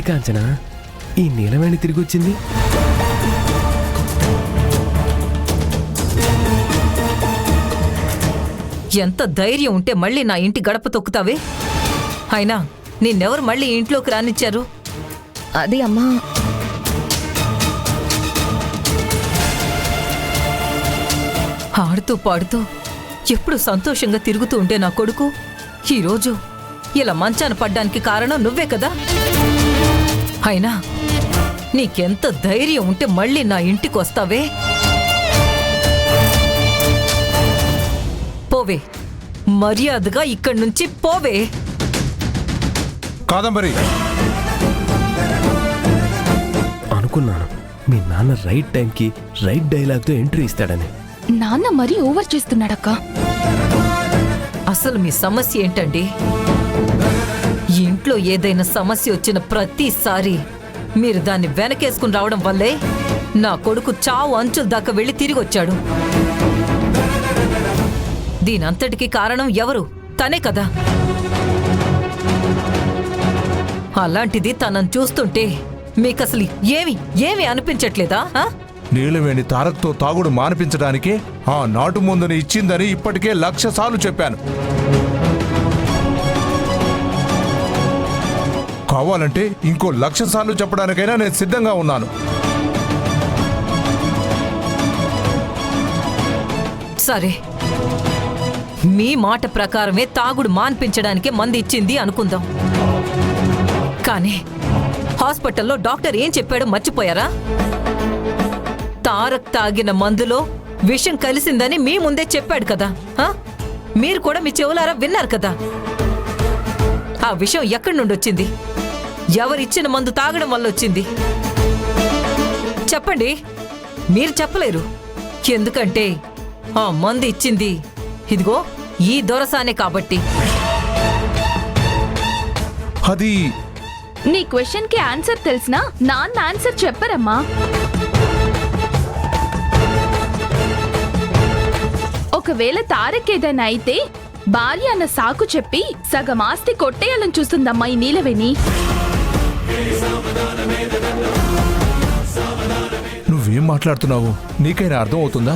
కాంచనా ఈ నీలవేణి తిరిగి వచ్చింది? ఎంత ధైర్యం ఉంటే మళ్ళీ నా ఇంటి గడప తొక్కుతావే? అయినా నిన్నెవరు మళ్ళీ ఇంట్లోకి రానిచ్చారు? అది అమ్మా, ఆడుతూ పాడుతూ ఎప్పుడు సంతోషంగా తిరుగుతూ ఉంటే నా కొడుకు ఈరోజు ఇలా మంచాన పడ్డానికి కారణం నువ్వే కదా? అయినా నీకెంత ధైర్యం ఉంటే మళ్ళీ నా ఇంటికి వస్తావే? పోవే, మర్యాదగా ఇక్కడి నుంచి పోవే. కాదంబరి, అనుకున్నాను మీ నాన్న రైట్ టైంకి రైట్ డైలాగ్తో ఎంట్రీ ఇస్తాడని. నాన్న మరీ ఓవర్ చేస్తున్నాడక్క. అసలు మీ సమస్య ఏంటండి? ఇంట్లో ఏదైనా సమస్య వచ్చిన ప్రతిసారి మీరు దాన్ని వెనకేసుకుని రావడం వల్లే నా కొడుకు చావు అంచుల దాకా వెళ్ళి తిరిగి వచ్చాడు. దీనంతటికీ కారణం ఎవరు? తనే కదా. అలాంటిది తనను చూస్తుంటే మీకసలు ఏమి అనిపించట్లేదా? నీలవేణి తారక్తో తాగుడు మానిపించడానికి ఆ నాటు మందుని ఇచ్చిందని ఇప్పటికే 1,00,000 సార్లు చెప్పాను. కావాలంటే ఇంకో 1,00,000 సార్లు చెప్పడానికైనా నేను సిద్ధంగా ఉన్నాను. సరే, మీ మాట ప్రకారమే తాగుడు మాన్పించడానికే మందు ఇచ్చింది అనుకుందాం. కానీ హాస్పిటల్లో డాక్టర్ ఏం చెప్పాడో మర్చిపోయారా? తారక్ తాగిన మందులో విషం కలిసిందని మీ ముందే చెప్పాడు కదా. మీరు కూడా మీ చెవులారా విన్నారు కదా. ఆ విషం ఎక్కడి నుండి వచ్చింది? ఎవరిచ్చిన మందు తాగడం వల్ల వచ్చింది? చెప్పండి. మీరు చెప్పలేరు. ఎందుకంటే ఆ మందు ఇచ్చింది ఇదిగో ఈ దొరసానే కాబట్టి. అది నీ క్వశ్చన్ కి ఆన్సర్ తెలిసినా నాన్న ఆన్సర్ చెప్పరమ్మా. ఒకవేళ తారక్ ఏదైనా అయితే భార్య అన్న సాకు చెప్పి సగం ఆస్తి కొట్టేయాలని చూస్తుందమ్మా ఈ నీలవేణి. నువ్వేం మాట్లాడుతున్నావు? నీకైనా అర్థం అవుతుందా?